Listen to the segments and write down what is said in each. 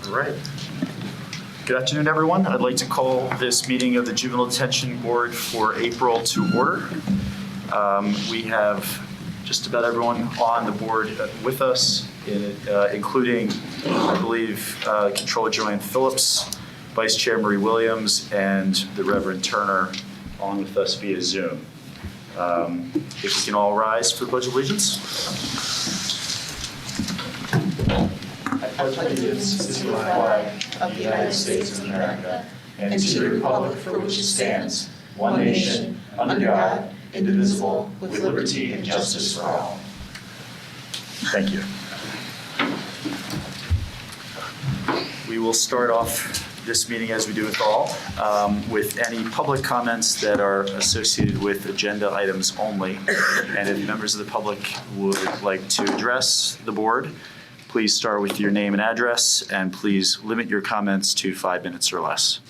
All right. Good afternoon, everyone. I'd like to call this meeting of the Juvenile Detention Board for April to order. We have just about everyone on the board with us, including, I believe, Controller Joanne Phillips, Vice Chair Marie Williams, and the Reverend Turner on with us via Zoom. If we can all rise for the Pledge of Allegiance. I pledge allegiance to the flag of the United States of America and to the republic for which it stands, one nation, under God, indivisible, with liberty and justice for all. Thank you. We will start off this meeting, as we do with all, with any public comments that are associated with agenda items only. And if members of the public would like to address the board, please start with your name and address, and please limit your comments to 5 minutes or less.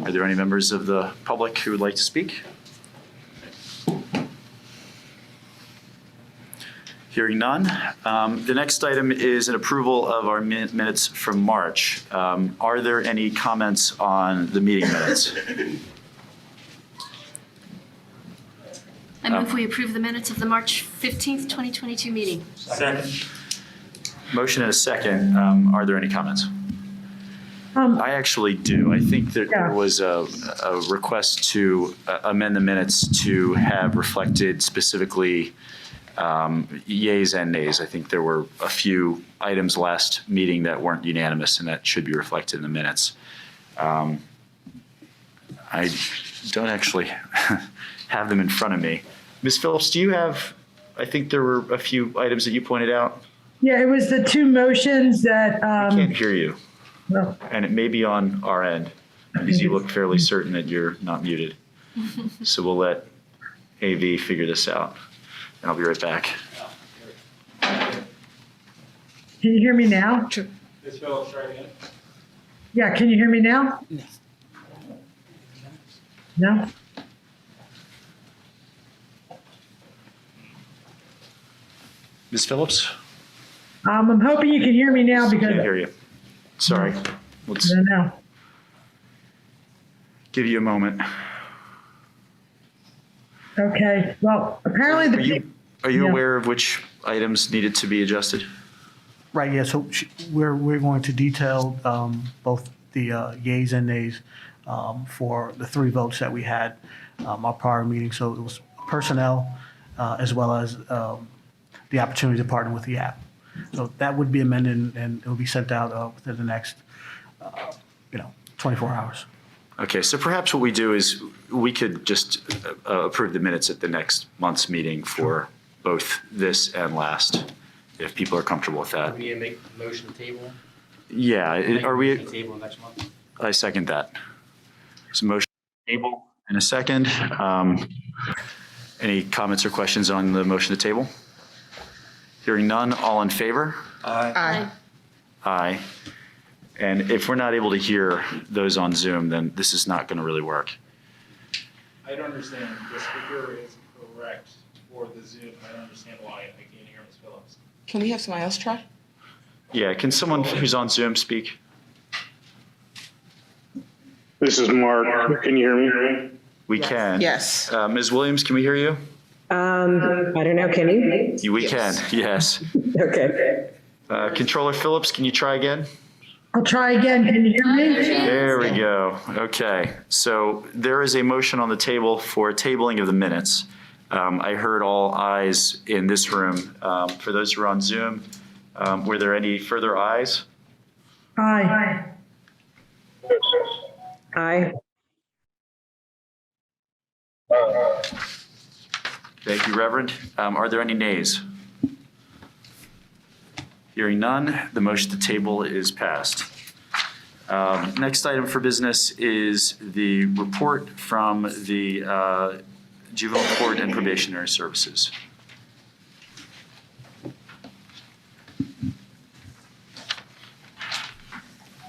Are there any members of the public who would like to speak? Hearing none. The next item is an approval of our minutes from March. Are there any comments on the meeting minutes? I move we approve the minutes of the March 15th, 2022 meeting. Second. Motion and a second. Are there any comments? I actually do. I think that there was a request to amend the minutes to have reflected specifically yeas and nays. I think there were a few items last meeting that weren't unanimous, and that should be reflected in the minutes. I don't actually have them in front of me. Ms. Phillips, do you have, I think there were a few items that you pointed out. Yeah, it was the two motions that. I can't hear you. No. And it may be on our end, because you look fairly certain that you're not muted. So we'll let AV figure this out. And I'll be right back. Can you hear me now? Ms. Phillips, try again. Yeah, can you hear me now? No? Ms. Phillips? I'm hoping you can hear me now because. Can't hear you. Sorry. Let's I don't know. give you a moment. Okay, well, apparently Are you Yeah. aware of which items needed to be adjusted? Right, yeah, so we're going to detail both the yays and nays for the 3 votes that we had our prior meeting. So it was personnel as well as the opportunity to partner with the app. So that would be amended and it will be sent out within the next 24 hours. Okay, so perhaps what we do is we could just approve the minutes at the next month's meeting for both this and last, if people are comfortable with that. We need to make a motion to table. Yeah, are Motion to we? table next month. I second that. So motion to table in a second. Any comments or questions on the motion to table? Hearing none, all in favor? Aye. Aye. And if we're not able to hear those on Zoom, then this is not going to really work. I don't understand. The speaker is correct for the Zoom. I don't understand why I can't hear Ms. Phillips. Can we have somebody else try? Yeah, can someone who's on Zoom speak? This is Mark. Can you hear me? We can. Yes. Ms. Williams, can we hear you? I don't know, can you? We can, yes. Okay. Controller Phillips, can you try again? I'll try again. Can you hear me? There we go. Okay. So there is a motion on the table for tabling of the minutes. I heard all ayes in this room. For those who are on Zoom, were there any further ayes? Aye. Aye. Thank you, Reverend. Are there any nays? Hearing none, the motion to table is passed. Next item for business is the report from the Juvenile Court and Probationary Services.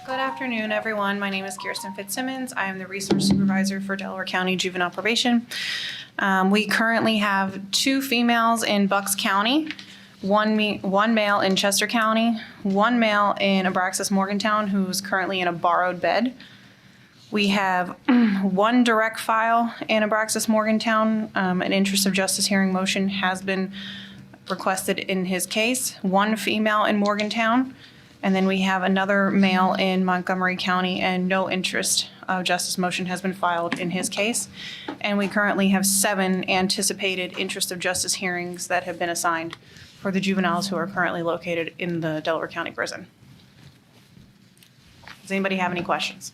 Good afternoon, everyone. My name is Kirsten Fitzsimmons. I am the Resource Supervisor for Delaware County Juvenile Probation. We currently have 2 females in Bucks County. one male in Chester County, one male in Abraxas Morgantown who's currently in a borrowed bed. We have one direct file in Abraxas Morgantown. An interest of justice hearing motion has been requested in his case, one female in Morgantown, and then we have another male in Montgomery County, and no interest of justice motion has been filed in his case. And we currently have 7 anticipated interest of justice hearings that have been assigned for the juveniles who are currently located in the Delaware County Prison. Does anybody have any questions?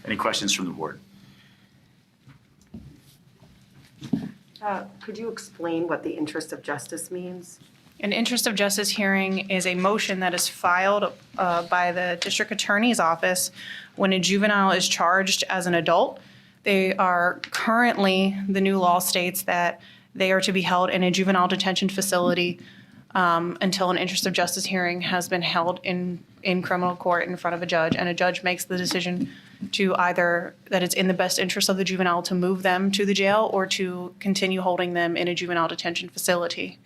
Any questions from the board? Could you explain what the interest of justice means? An interest of justice hearing is a motion that is filed by the district attorney's office when a juvenile is charged as an adult. They are currently, the new law states that they are to be held in a juvenile detention facility until an interest of justice hearing has been held in criminal court in front of a judge, and a judge makes the decision to either that it's in the best interest of the juvenile to move them to the jail or to continue holding them in a juvenile detention facility.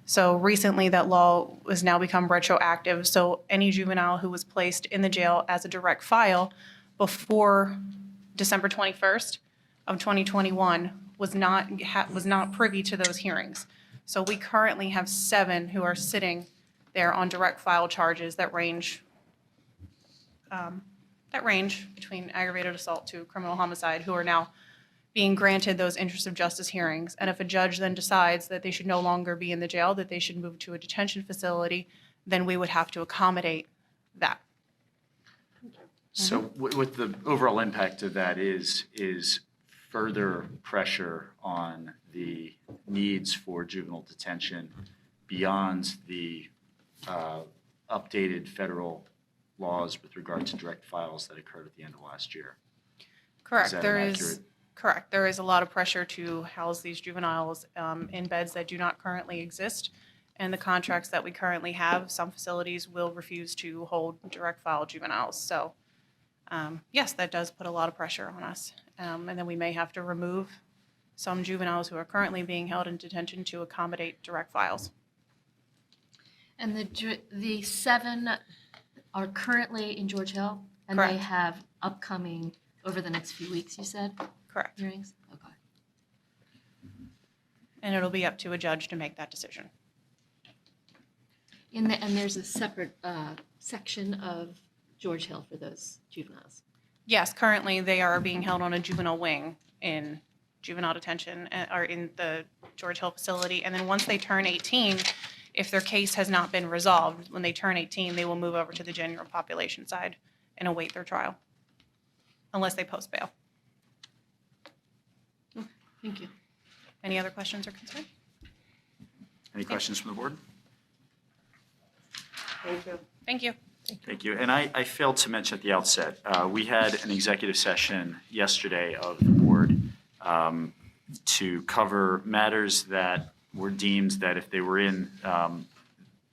So recently that law has now become retroactive. So any juvenile who was placed in the jail as a direct file before December 21st of 2021 was not privy to those hearings. So we currently have 7 who are sitting there on direct file charges that range between aggravated assault to criminal homicide, who are now being granted those interest of justice hearings. And if a judge then decides that they should no longer be in the jail, that they should move to a detention facility, then we would have to accommodate that. So what the overall impact of that is further pressure on the needs for juvenile detention beyond the updated federal laws with regard to direct files that occurred at the end of last year. Correct. that There inaccurate? is correct. There is a lot of pressure to house these juveniles in beds that do not currently exist. And the contracts that we currently have, some facilities will refuse to hold direct file juveniles. So yes, that does put a lot of pressure on us. And then we may have to remove some juveniles who are currently being held in detention to accommodate direct files. And the 7 are currently in George Hill, and they Correct. have upcoming over the next few weeks, you said, Correct. hearings? Okay. And it'll be up to a judge to make that decision. And there's a separate section of George Hill for those juveniles. Yes, currently they are being held on a juvenile wing in juvenile detention or in the George Hill facility. And then once they turn 18, if their case has not been resolved, when they turn 18, they will move over to the general population side and await their trial, unless they post bail. Thank you. Any other questions or concerns? Any questions from the board? Thank you. Thank you. Thank you. And I failed to mention at the outset, we had an executive session yesterday of the board to cover matters that were deemed that if they were in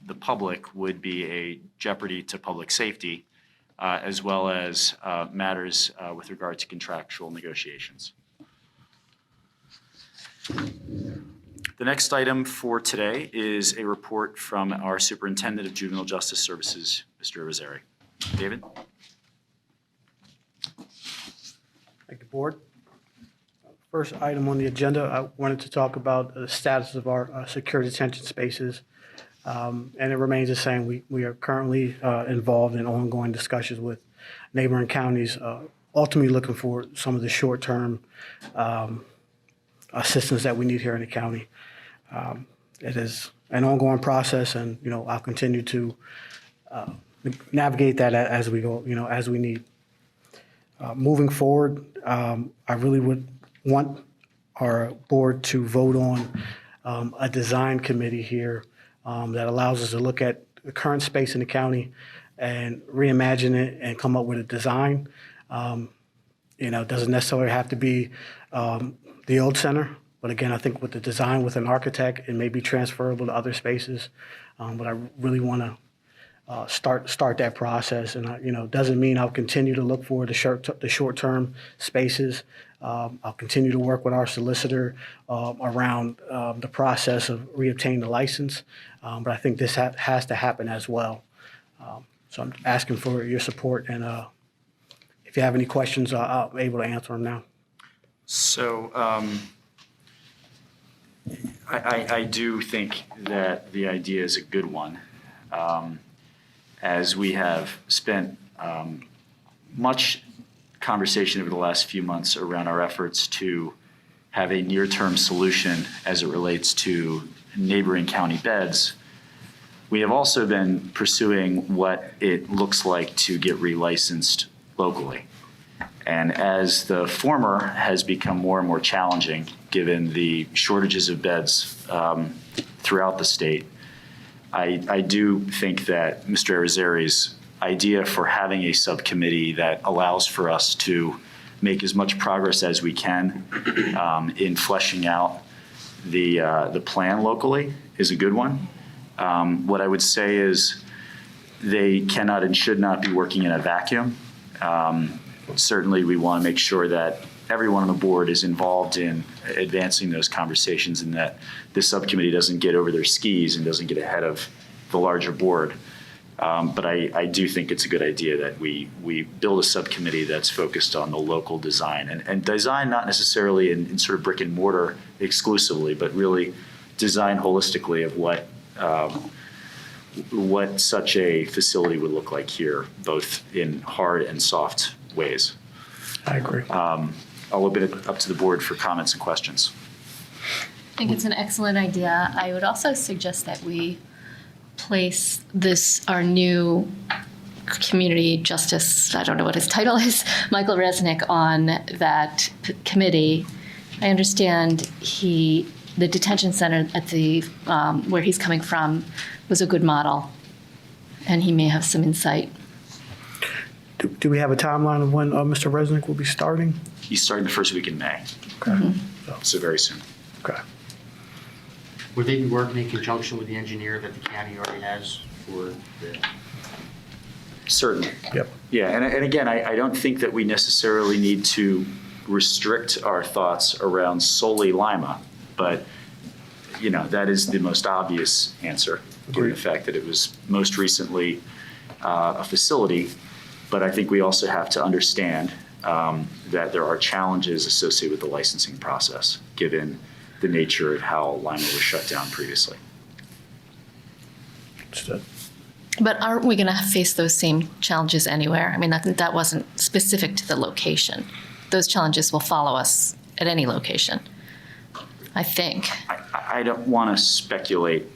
the public would be a jeopardy to public safety, as well as matters with regard to contractual negotiations. The next item for today is a report from our Superintendent of Juvenile Justice Services, Mr. Rosari. David? Thank you, Board. First item on the agenda, I wanted to talk about the status of our secure detention spaces. And it remains the same. We are currently involved in ongoing discussions with neighboring counties, ultimately looking for some of the short-term assistance that we need here in the county. It is an ongoing process, and I'll continue to navigate that as we go, as we need. Moving forward, I really would want our board to vote on a design committee here that allows us to look at the current space in the county and reimagine it and come up with a design. It doesn't necessarily have to be the old center, but again, I think with the design with an architect, it may be transferable to other spaces. But I really want to start that process, and doesn't mean I'll continue to look for the short-term spaces, I'll continue to work with our solicitor around the process of reobtaining the license, but I think this has to happen as well. So I'm asking for your support, and if you have any questions, I'll be able to answer them now. So I do think that the idea is a good one. As we have spent much conversation over the last few months around our efforts to have a near-term solution as it relates to neighboring county beds, we have also been pursuing what it looks like to get relicensed locally. And as the former has become more and more challenging, given the shortages of beds throughout the state, I do think that Mr. Arizari's idea for having a subcommittee that allows for us to make as much progress as we can in fleshing out the plan locally is a good one. What I would say is they cannot and should not be working in a vacuum. Certainly, we want to make sure that everyone on the board is involved in advancing those conversations and that this subcommittee doesn't get over their skis and doesn't get ahead of the larger board. But I do think it's a good idea that we build a subcommittee that's focused on the local design and design not necessarily in sort of brick and mortar exclusively, but really design holistically of what such a facility would look like here, both in hard and soft ways. I agree. I'll open it up to the board for comments and questions. I think it's an excellent idea. I would also suggest that we place our new community justice, I don't know what his title is, Michael Resnick, on that committee. I understand the detention center at the where he's coming from was a good model, and he may have some insight. Do we have a timeline of when Mr. Resnick will be starting? He's starting the first week in May, Okay. so very soon. Okay. Would they be working in conjunction with the engineer that the county already has for the? Certainly. Yep. Yeah, and again, I don't think that we necessarily need to restrict our thoughts around solely Lima, but that is the most obvious answer, given the fact that it was most recently a facility. But I think we also have to understand that there are challenges associated with the licensing process, given the nature of how Lima was shut down previously. Understood. But aren't we going to face those same challenges anywhere? I mean, that wasn't specific to the location. Those challenges will follow us at any location, I think. I don't want to speculate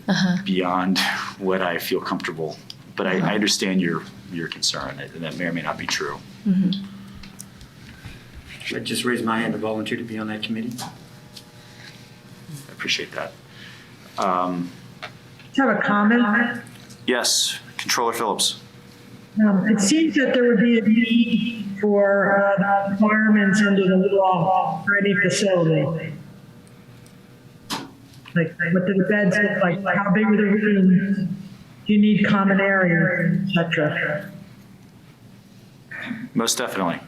beyond what I feel comfortable, but I understand your concern, and that may or may not be true. Mm-hmm. I just raised my hand to volunteer to be on that committee. I appreciate that. I have a comment. Yes, Controller Phillips. It seems that there would be a need for the requirements under the law for any facility. Like what do the beds look like? How big are the rooms? Do you need common areas, etc.? Most definitely.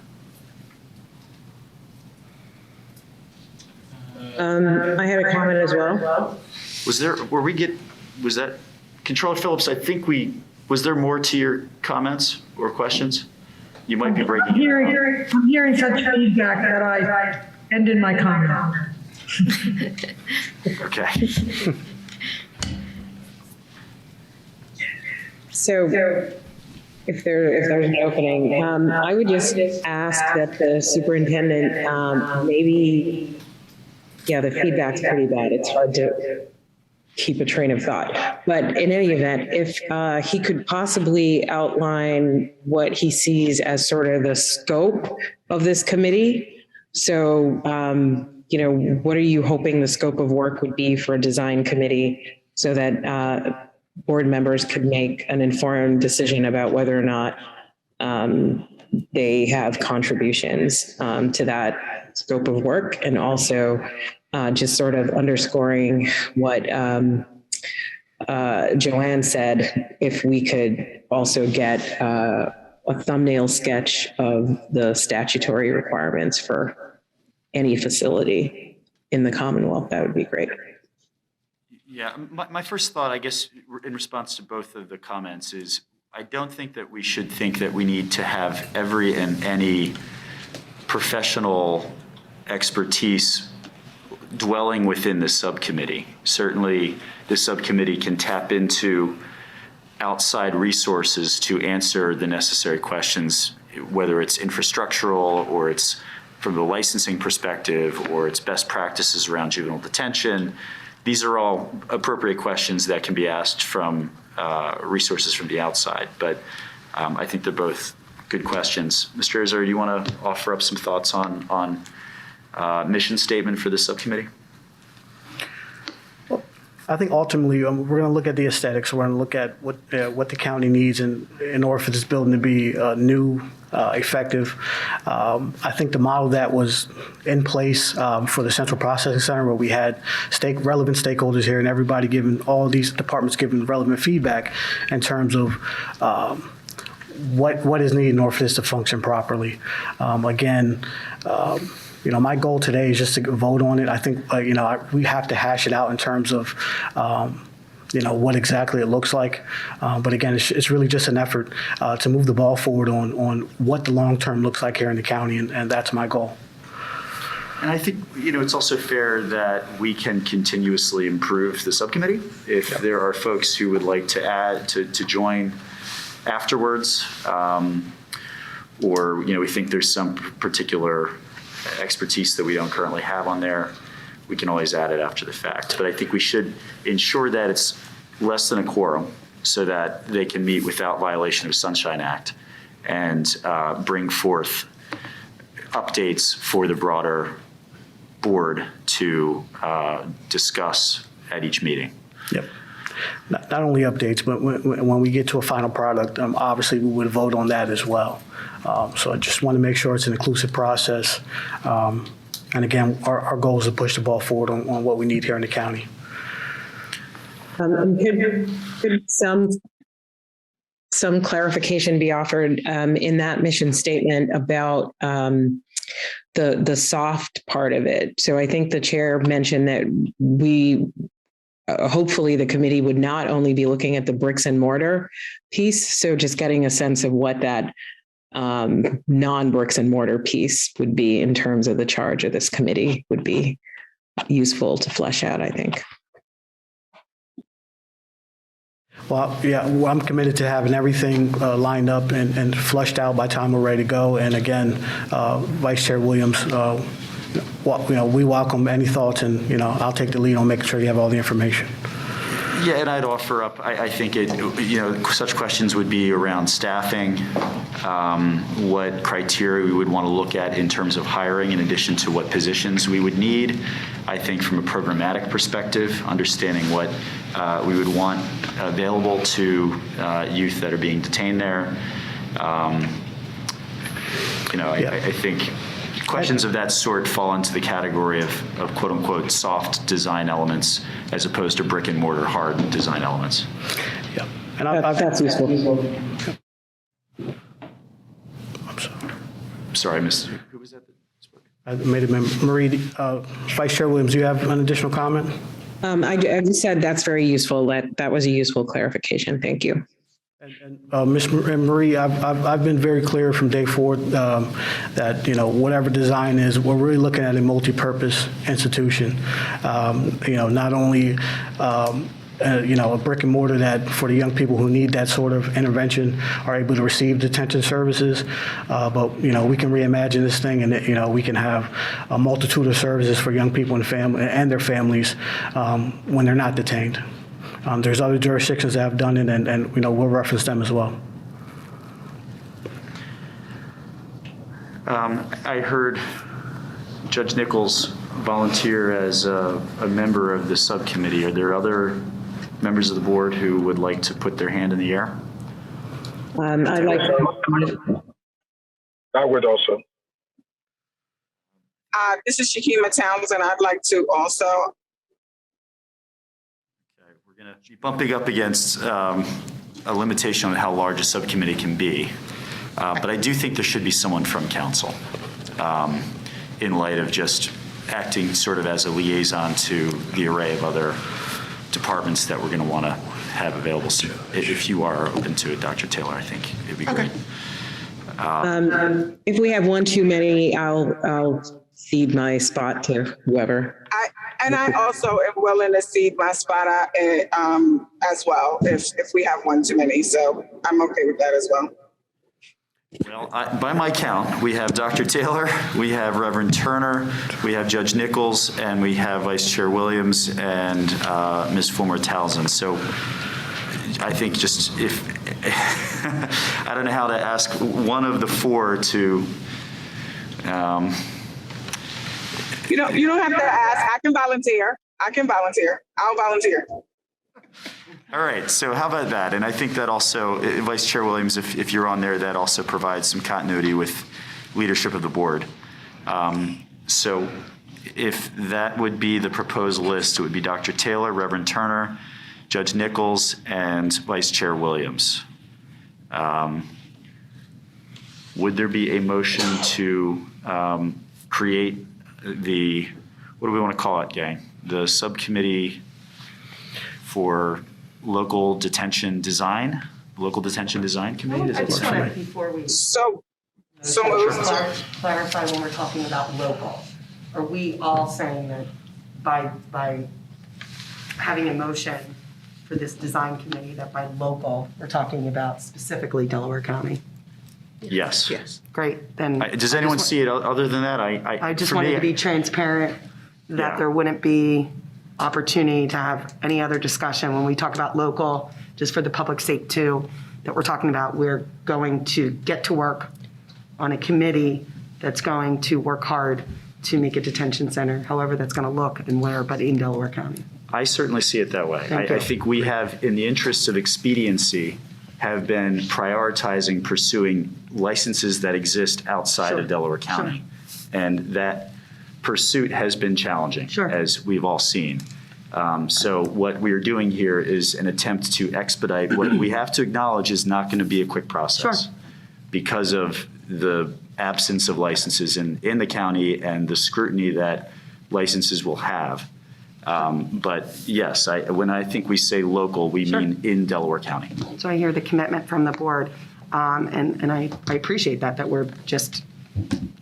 I had a comment as well. Was that Controller Phillips? I think was there more to your comments or questions? You might be breaking. I'm hearing such feedback that I ended my comment. Okay. So if there's an opening, I would just ask that the superintendent maybe, the feedback's pretty bad. It's hard to keep a train of thought. But in any event, if he could possibly outline what he sees as sort of the scope of this committee. So, what are you hoping the scope of work would be for a design committee so that board members could make an informed decision about whether or not they have contributions to that scope of work, and also just sort of underscoring what Joanne said, if we could also get a thumbnail sketch of the statutory requirements for any facility in the Commonwealth, that would be great. Yeah, my first thought, I guess, in response to both of the comments is I don't think that we should think that we need to have every and any professional expertise dwelling within the subcommittee. Certainly, the subcommittee can tap into outside resources to answer the necessary questions, whether it's infrastructural or it's from the licensing perspective or it's best practices around juvenile detention. These are all appropriate questions that can be asked from resources from the outside, but I think they're both good questions. Mr. Azar, do you want to offer up some thoughts on mission statement for this subcommittee? I think ultimately we're going to look at the aesthetics. We're going to look at what the county needs in order for this building to be new, effective. I think the model that was in place for the Central Processing Center, where we had relevant stakeholders here and everybody giving, all these departments giving relevant feedback in terms of what is needed in order for this to function properly. My goal today is just to vote on it. I think, we have to hash it out in terms of, what exactly it looks like. But again, it's really just an effort to move the ball forward on what the long term looks like here in the county, and that's my goal. And I think, it's also fair that we can continuously improve the subcommittee. If there are folks who would like to add, to join afterwards, or, we think there's some particular expertise that we don't currently have on there, we can always add it after the fact. But I think we should ensure that it's less than a quorum so that they can meet without violation of Sunshine Act and bring forth updates for the broader board to discuss at each meeting. Yep. Not only updates, but when we get to a final product, obviously we would vote on that as well. So I just want to make sure it's an inclusive process. And again, our goal is to push the ball forward on what we need here in the county. Could some clarification be offered in that mission statement about the soft part of it? So I think the chair mentioned that hopefully the committee would not only be looking at the bricks and mortar piece, so just getting a sense of what that non-bricks and mortar piece would be in terms of the charge of this committee would be useful to flesh out, I think. Well, yeah, I'm committed to having everything lined up and flushed out by the time we're ready to go. And again, Vice Chair Williams, we welcome any thoughts, and I'll take the lead on making sure you have all the information. Yeah, and I'd offer up, I think such questions would be around staffing, what criteria we would want to look at in terms of hiring in addition to what positions we would need. I think from a programmatic perspective, understanding what we would want available to youth that are being detained there. I think questions of that sort fall into the category of quote unquote soft design elements as opposed to brick and mortar hard design elements. Yeah, and that's useful. I'm sorry. Sorry, who was that? I made it, Marie. Vice Chair Williams, do you have an additional comment? I just said that's very useful. That was a useful clarification. Thank you. And Ms. Marie, I've been very clear from day forward that whatever design is, we're really looking at a multi-purpose institution. Not only a brick and mortar that for the young people who need that sort of intervention are able to receive detention services, but we can reimagine this thing, and we can have a multitude of services for young people and their families when they're not detained. There's other jurisdictions that have done it, and we'll reference them as well. I heard Judge Nichols volunteer as a member of the subcommittee. Are there other members of the board who would like to put their hand in the air? I'd like to. I would also. This is Shakima Townsend. I'd like to also. Okay, we're going to be bumping up against a limitation on how large a subcommittee can be. But I do think there should be someone from council. in light of just acting sort of as a liaison to the array of other departments that we're going to want to have available soon. If you are open to it, Dr. Taylor, I think it'd be great. If we have one too many, I'll cede my spot to whoever. I also am willing to cede my spot as well if we have one too many. So I'm okay with that as well. Well, by my count, we have Dr. Taylor, we have Reverend Turner, we have Judge Nichols, and we have Vice Chair Williams and Ms. Fulmer Townsend. So I think just if, I don't know how to ask one of the four to, You don't have to ask. I can volunteer. I'll volunteer. all right, so how about that? And I think that also, Vice Chair Williams, if you're on there, that also provides some continuity with leadership of the board. So if that would be the proposed list, it would be Dr. Taylor, Reverend Turner, Judge Nichols, and Vice Chair Williams. Would there be a motion to create the, what do we want to call it, gang? The Subcommittee for Local Detention Design Committee? I just want to, before we So moved. clarify when we're talking about local, are we all saying that by having a motion for this design committee, that by local, we're talking about specifically Delaware County? Yes. Yes. Great, then. Does anyone see it other than that? I just for wanted me, to be transparent that Yeah. there wouldn't be opportunity to have any other discussion when we talk about local, just for the public's sake too, that we're talking about, we're going to get to work on a committee that's going to work hard to make a detention center, however that's going to look and where, but in Delaware County. I certainly see it that way. Thank I you. think we have, in the interests of expediency, have been prioritizing pursuing licenses that exist outside Sure. of Delaware County. And that pursuit has been challenging, Sure. as we've all seen. So what we are doing here is an attempt to expedite what we have to acknowledge is not going to be a quick process. Sure. Because of the absence of licenses in the county and the scrutiny that licenses will have. But yes, when I think we say local, we Sure. mean in Delaware County. So I hear the commitment from the board, and I appreciate that we're just,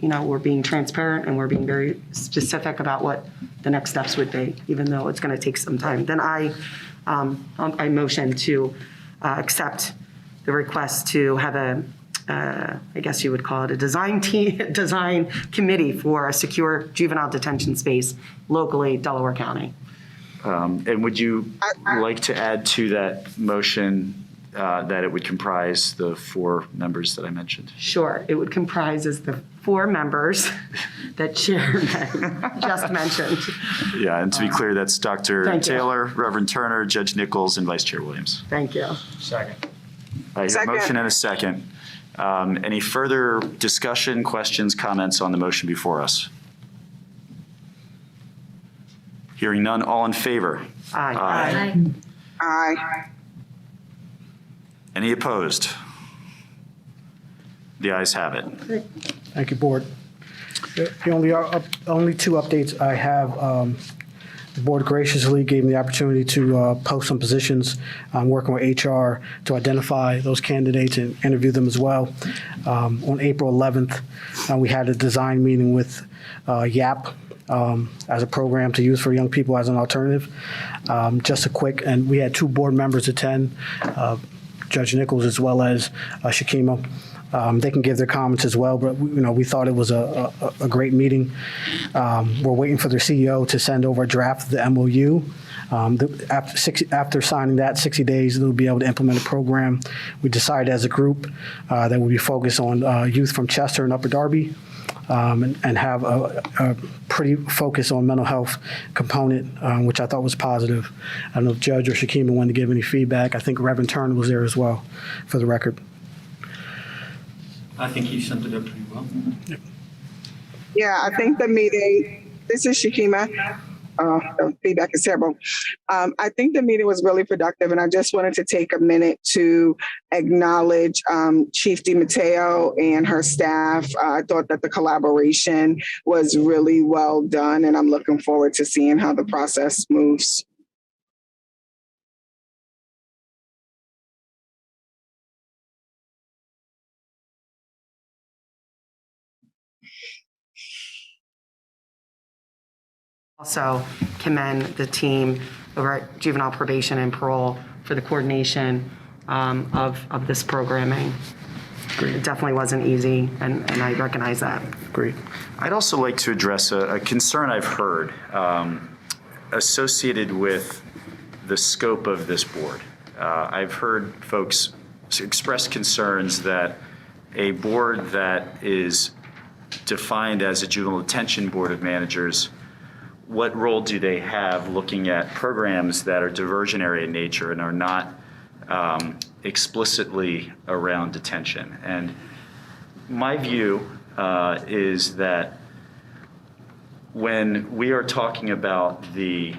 we're being transparent and we're being very specific about what the next steps would be, even though it's going to take some time. Then I motion to accept the request to have I guess you would call it a design committee for a secure juvenile detention space locally, Delaware County. And would you like to add to that motion that it would comprise the 4 members that I mentioned? Sure, it would comprise as the 4 members that Chair just mentioned. Yeah, and to be clear, that's Dr. Thank you. Taylor, Reverend Turner, Judge Nichols, and Vice Chair Williams. Thank you. Second. I hear a Second. motion and a second. Any further discussion, questions, comments on the motion before us? Hearing none, all in favor? Aye. Aye. Any opposed? The ayes have it. Thank you, Board. The only 2 updates I have, the Board graciously gave me the opportunity to post some positions. I'm working with HR to identify those candidates and interview them as well. On April 11th, we had a design meeting with YAP as a program to use for young people as an alternative. Just a quick, and we had 2 board members attend, Judge Nichols as well as Shakima. They can give their comments as well, but we thought it was a great meeting. We're waiting for their CEO to send over a draft of the MOU. After signing that, 60 days, they'll be able to implement a program. We decided as a group that we'll be focused on youth from Chester and Upper Darby, and have a pretty focus on mental health component, which I thought was positive. I don't know if Judge or Shakima wanted to give any feedback. I think Reverend Turner was there as well, for the record. I think you summed it up pretty well. Yeah, I think the meeting, this is Shakima. The feedback is terrible. I think the meeting was really productive, and I just wanted to take a minute to acknowledge Chief DiMatteo and her staff. I thought that the collaboration was really well done, and I'm looking forward to seeing how the process moves. Also commend the team over at Juvenile Probation and Parole for the coordination of this programming. It definitely wasn't easy, and I recognize that. Great. I'd also like to address a concern I've heard associated with the scope of this board. I've heard folks express concerns that a board that is defined as a juvenile detention board of managers, what role do they have looking at programs that are diversionary in nature and are not explicitly around detention? And my view is that when we are talking about the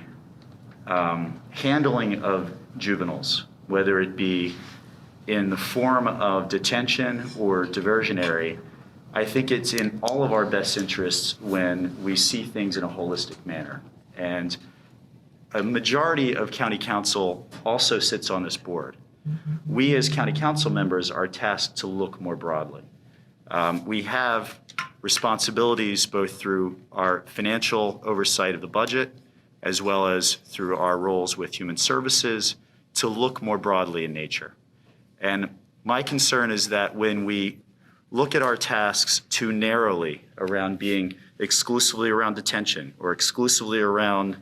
handling of juveniles, whether it be in the form of detention or diversionary, I think it's in all of our best interests when we see things in a holistic manner. And a majority of county council also sits on this board. We as county council members are tasked to look more broadly. We have responsibilities both through our financial oversight of the budget as well as through our roles with human services to look more broadly in nature. And my concern is that when we look at our tasks too narrowly around being exclusively around detention or exclusively around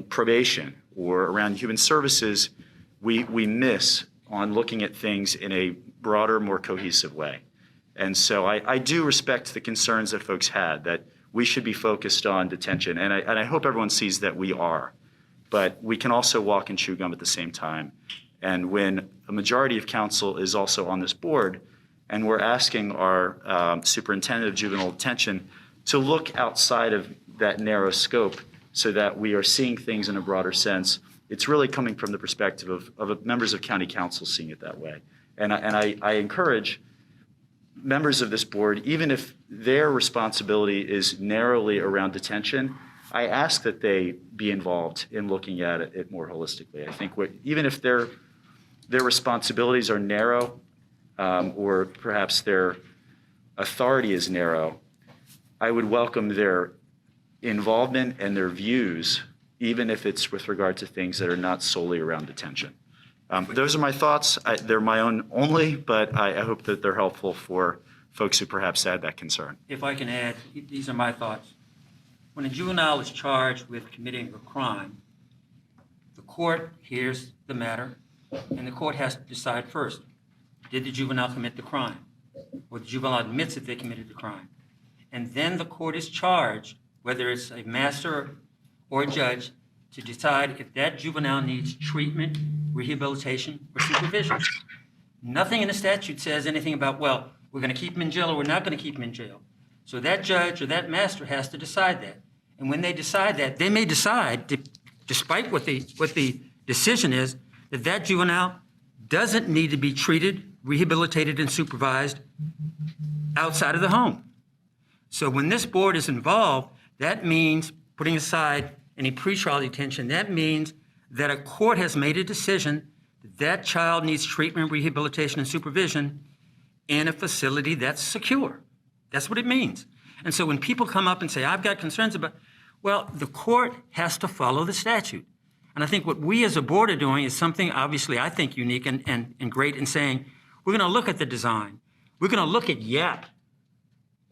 probation or around human services, we miss on looking at things in a broader, more cohesive way. And so I do respect the concerns that folks had, that we should be focused on detention. And I hope everyone sees that we are. But we can also walk and chew gum at the same time. And when a majority of council is also on this board, and we're asking our superintendent of juvenile detention to look outside of that narrow scope so that we are seeing things in a broader sense, it's really coming from the perspective of members of county council seeing it that way. And I encourage members of this board, even if their responsibility is narrowly around detention, I ask that they be involved in looking at it more holistically. I think even if their responsibilities are narrow, or perhaps their authority is narrow, I would welcome their involvement and their views, even if it's with regard to things that are not solely around detention. Those are my thoughts. They're my own only, but I hope that they're helpful for folks who perhaps had that concern. If I can add, these are my thoughts. When a juvenile is charged with committing a crime, the court hears the matter, and the court has to decide first. Did the juvenile commit the crime? Or the juvenile admits that they committed the crime. And then the court is charged, whether it's a master or a judge, to decide if that juvenile needs treatment, rehabilitation, or supervision. Nothing in the statute says anything about, well, we're going to keep him in jail or we're not going to keep him in jail. So that judge or that master has to decide that. And when they decide that, they may decide, despite what the decision is, that that juvenile doesn't need to be treated, rehabilitated, and supervised outside of the home. So when this board is involved, that means, putting aside any pretrial detention, that means that a court has made a decision that that child needs treatment, rehabilitation, and supervision in a facility that's secure. That's what it means. And so when people come up and say, I've got concerns about, well, the court has to follow the statute. And I think what we as a board are doing is something obviously I think unique and great in saying, we're going to look at the design. We're going to look at YAP.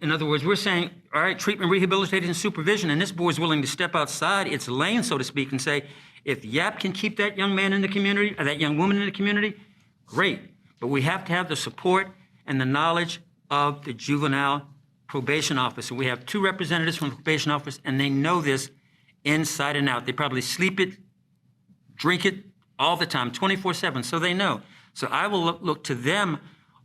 In other words, we're saying, all right, treatment, rehabilitation, and supervision, and this board is willing to step outside its lane, so to speak, and say, if YAP can keep that young man in the community, or that young woman in the community, great. But we have to have the support and the knowledge of the juvenile probation office. And we have 2 representatives from the probation office, and they know this inside and out. They probably sleep it, drink it all the time, 24/7, so they know. So I will look to them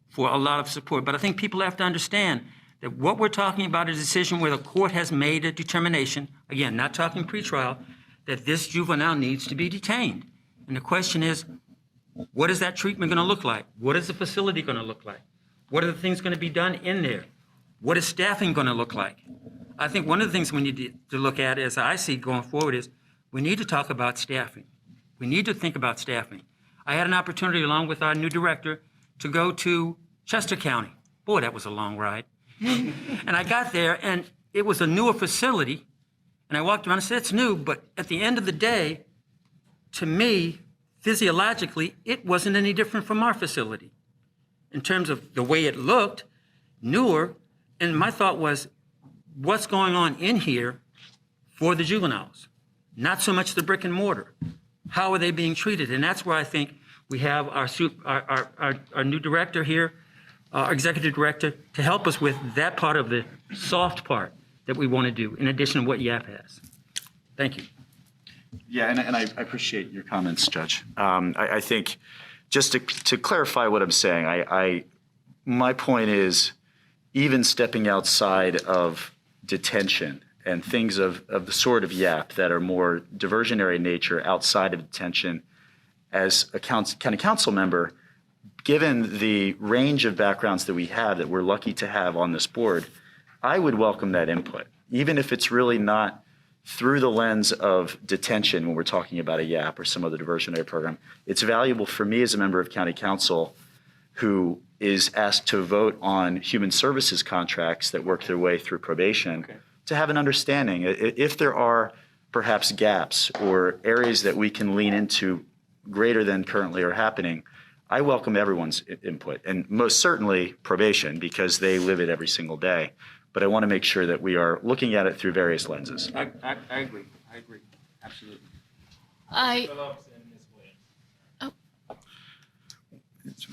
for a lot of support. But I think people have to understand that what we're talking about is a decision where the court has made a determination, again, not talking pretrial, that this juvenile needs to be detained. And the question is, what is that treatment going to look like? What is the facility going to look like? What are the things going to be done in there? What is staffing going to look like? I think one of the things we need to look at, as I see going forward, is we need to talk about staffing. We need to think about staffing. I had an opportunity, along with our new director, to go to Chester County. Boy, that was a long ride. And I got there, and it was a newer facility. And I walked around and said, it's new, but at the end of the day, to me, physiologically, it wasn't any different from our facility in terms of the way it looked, newer. And my thought was, what's going on in here for the juveniles? Not so much the brick and mortar. How are they being treated? And that's where I think we have our new director here, our executive director, to help us with that part of the soft part that we want to do, in addition to what YAP has. Thank you. Yeah, and I appreciate your comments, Judge. I think just to clarify what I'm saying, my point is, even stepping outside of detention and things of the sort of YAP that are more diversionary in nature outside of detention, as a county council member, given the range of backgrounds that we have, that we're lucky to have on this board, I would welcome that input, even if it's really not through the lens of detention when we're talking about a YAP or some other diversionary program. It's valuable for me as a member of county council who is asked to vote on human services contracts that work their way through probation, to have an understanding if there are perhaps gaps or areas that we can lean into greater than currently are happening. I welcome everyone's input, and most certainly probation, because they live it every single day. But I want to make sure that we are looking at it through various lenses. I agree. I agree. Absolutely. Phillips and Ms.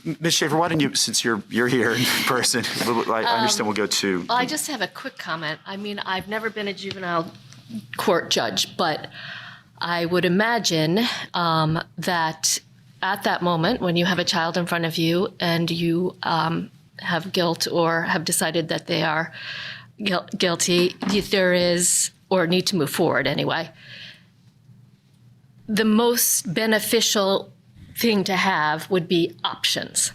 Williams. Ms. Schaefer, why don't you, since you're here in person, I understand we'll go to. I just have a quick comment. I mean, I've never been a juvenile court judge, but I would imagine that at that moment when you have a child in front of you and you have guilt or have decided that they are guilty, there is, or need to move forward anyway, the most beneficial thing to have would be options.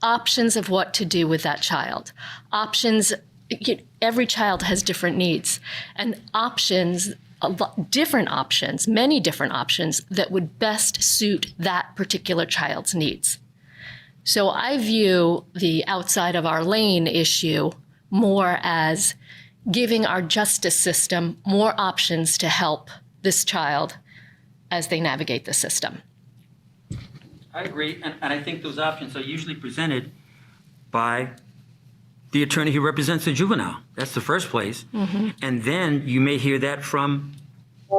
Options of what to do with that child. Options, every child has different needs, and options, different options, many different options that would best suit that particular child's needs. So I view the outside of our lane issue more as giving our justice system more options to help this child as they navigate the system. I agree, and I think those options are usually presented by the attorney who represents the juvenile. That's the first place. Mm-hmm. And then you may hear that from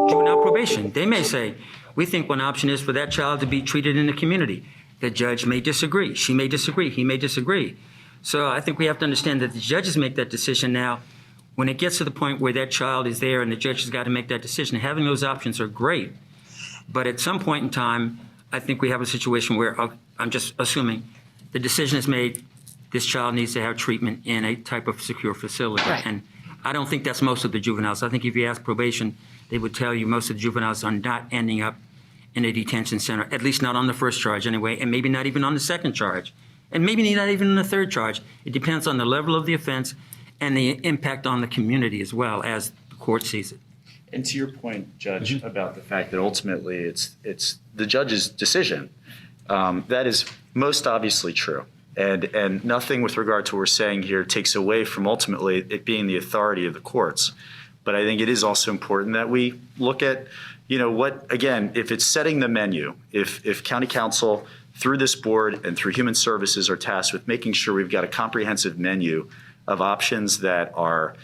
juvenile probation. They may say, we think one option is for that child to be treated in the community. The judge may disagree. She may disagree. He may disagree. So I think we have to understand that the judges make that decision now. When it gets to the point where that child is there and the judge has got to make that decision, having those options are great. But at some point in time, I think we have a situation where, I'm just assuming, the decision is made, this child needs to have treatment in a type of secure facility. Right. And I don't think that's most of the juveniles. I think if you ask probation, they would tell you most of the juveniles are not ending up in a detention center, at least not on the first charge anyway, and maybe not even on the second charge, and maybe not even on the third charge. It depends on the level of the offense and the impact on the community as well as the court sees it. And to your point, Judge, about the fact that ultimately it's the judge's decision, that is most obviously true. And nothing with regard to what we're saying here takes away from ultimately it being the authority of the courts. But I think it is also important that we look at, what, again, if it's setting the menu, if county council through this board and through human services are tasked with making sure we've got a comprehensive menu of options that are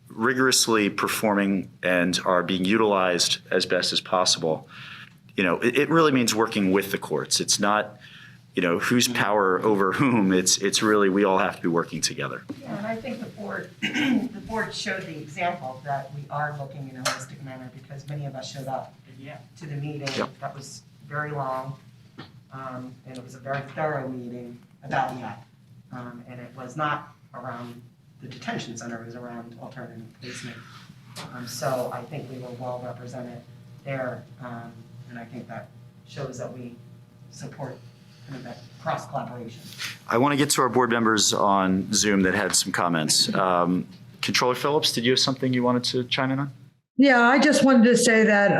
rigorously performing and are being utilized as best as possible, it really means working with the courts. It's not, whose power over whom. It's really, we all have to be working together. Yeah, and I think the board showed the example that we are looking in a holistic manner, because many of us showed up to the meeting. Yep. That was very long, and it was a very thorough meeting about that. And it was not around the detention center is around alternative placement. So I think we were well represented there, and I think that shows that we support kind of that cross collaboration. I want to get to our board members on Zoom that had some comments. Controller Phillips, did you have something you wanted to chime in on? Yeah, I just wanted to say that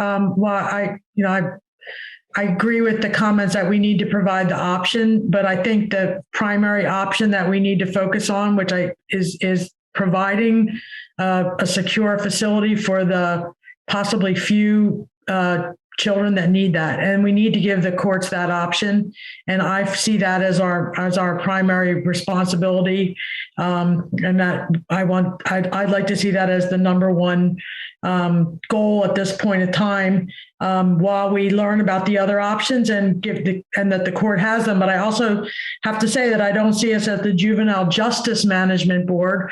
I agree with the comments that we need to provide the option, but I think the primary option that we need to focus on, which is providing a secure facility for the possibly few children that need that. And we need to give the courts that option. And I see that as our primary responsibility. And that I'd like to see that as the number one goal at this point in time, while we learn about the other options and that the court has them. But I also have to say that I don't see us at the Juvenile Justice Management Board.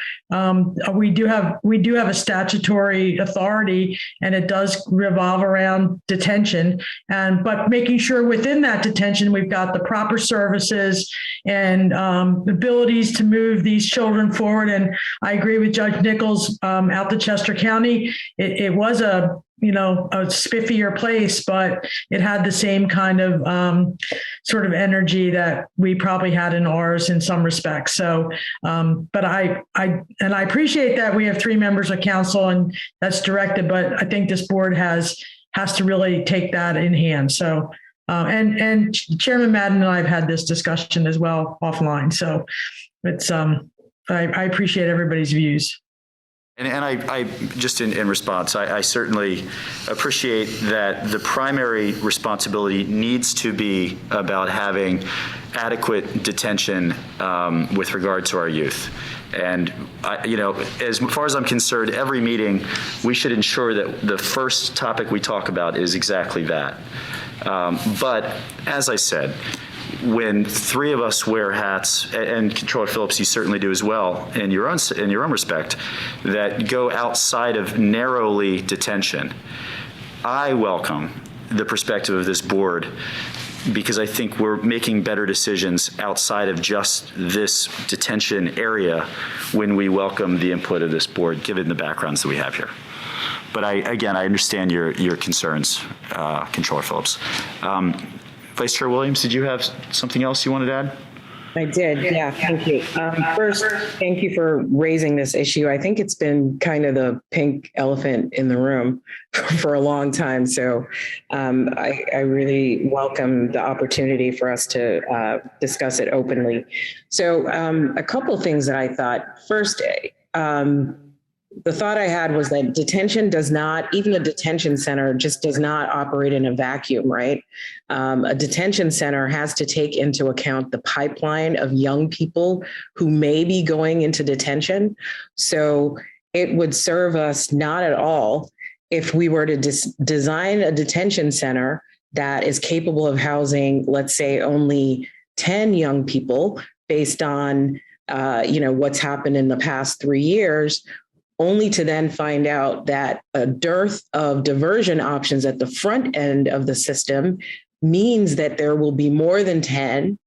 We do have a statutory authority, and it does revolve around detention. But making sure within that detention we've got the proper services and abilities to move these children forward. And I agree with Judge Nichols out to Chester County. It was a spiffier place, but it had the same kind of sort of energy that we probably had in ours in some respects. So, but I appreciate that we have 3 members of council and that's directed, but I think this board has to really take that in hand. So, and Chairman Madden and I have had this discussion as well offline. So it's, I appreciate everybody's views. And I just in response, I certainly appreciate that the primary responsibility needs to be about having adequate detention with regard to our youth. And, as far as I'm concerned, every meeting, we should ensure that the first topic we talk about is exactly that. But as I said, when 3 of us wear hats, and Controller Phillips, you certainly do as well, in your own respect, that go outside of narrowly detention, I welcome the perspective of this board because I think we're making better decisions outside of just this detention area when we welcome the input of this board, given the backgrounds that we have here. But I understand your concerns, Controller Phillips. Vice Chair Williams, did you have something else you wanted to add? I did, yeah, thank you. First, thank you for raising this issue. I think it's been kind of the pink elephant in the room for a long time. So I really welcome the opportunity for us to discuss it openly. So a couple of things that I thought. First, the thought I had was that detention does not, even the detention center just does not operate in a vacuum, right? A detention center has to take into account the pipeline of young people who may be going into detention. So it would serve us not at all if we were to design a detention center that is capable of housing, let's say, only 10 young people based on, what's happened in the past 3 years, only to then find out that a dearth of diversion options at the front end of the system means that there will be more than 10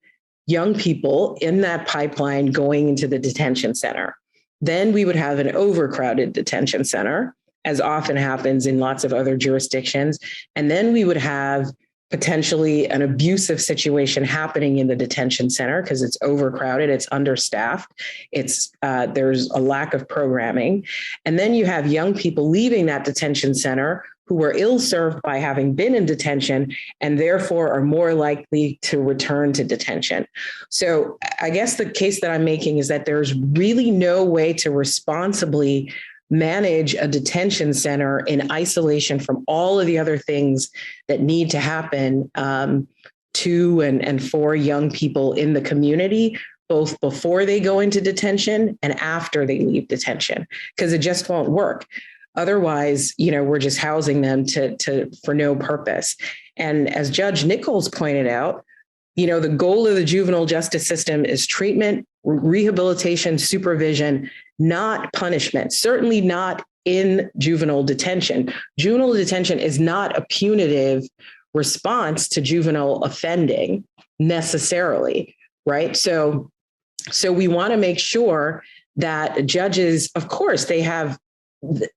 young people in that pipeline going into the detention center. Then we would have an overcrowded detention center, as often happens in lots of other jurisdictions. And then we would have potentially an abusive situation happening in the detention center because it's overcrowded, it's understaffed, there's a lack of programming. And then you have young people leaving that detention center who were ill-served by having been in detention and therefore are more likely to return to detention. So I guess the case that I'm making is that there's really no way to responsibly manage a detention center in isolation from all of the other things that need to happen to and for young people in the community, both before they go into detention and after they leave detention, because it just won't work. Otherwise, we're just housing them for no purpose. And as Judge Nichols pointed out, the goal of the juvenile justice system is treatment, rehabilitation, supervision, not punishment, certainly not in juvenile detention. Juvenile detention is not a punitive response to juvenile offending necessarily, right? So we want to make sure that judges, of course, they have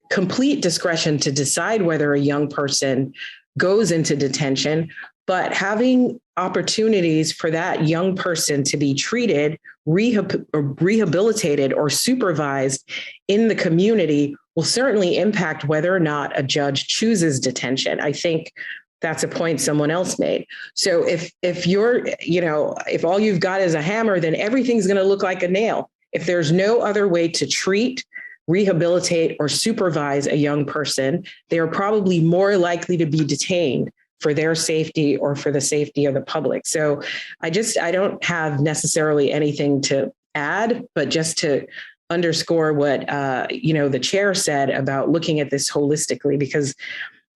complete discretion to decide whether a young person goes into detention, but having opportunities for that young person to be treated, rehabilitated, or supervised in the community will certainly impact whether or not a judge chooses detention. I think that's a point someone else made. So if you're, if all you've got is a hammer, then everything's going to look like a nail. If there's no other way to treat, rehabilitate, or supervise a young person, they are probably more likely to be detained for their safety or for the safety of the public. So I don't have necessarily anything to add, but just to underscore what, the chair said about looking at this holistically, because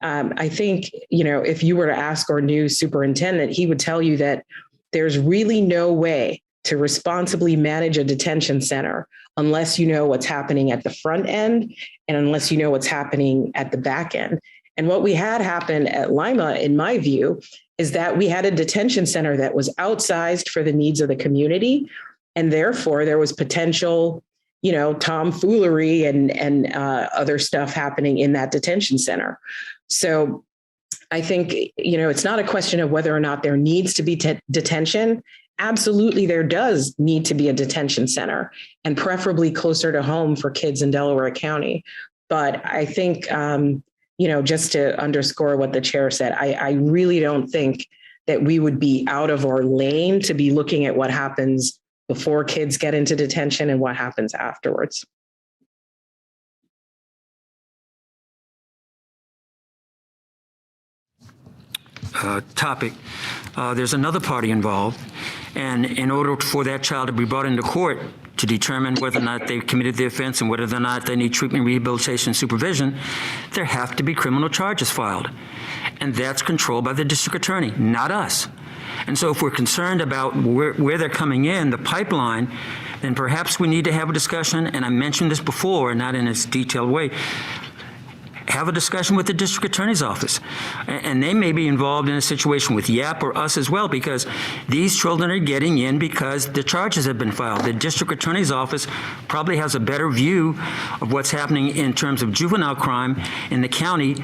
I think, if you were to ask our new superintendent, he would tell you that there's really no way to responsibly manage a detention center unless you know what's happening at the front end and unless you know what's happening at the back end. And what we had happen at Lima, in my view, is that we had a detention center that was outsized for the needs of the community. And therefore, there was potential, tomfoolery and other stuff happening in that detention center. So I think, it's not a question of whether or not there needs to be detention. Absolutely, there does need to be a detention center, and preferably closer to home for kids in Delaware County. But I think, just to underscore what the chair said, I really don't think that we would be out of our lane to be looking at what happens before kids get into detention and what happens afterwards. Topic. There's another party involved, and in order for that child to be brought into court to determine whether or not they've committed the offense and whether or not they need treatment, rehabilitation, and supervision, there have to be criminal charges filed. And that's controlled by the district attorney, not us. And so if we're concerned about where they're coming in, the pipeline, then perhaps we need to have a discussion, and I mentioned this before, not in its detailed way, have a discussion with the district attorney's office. And they may be involved in a situation with YAP or us as well, because these children are getting in because the charges have been filed. The district attorney's office probably has a better view of what's happening in terms of juvenile crime in the county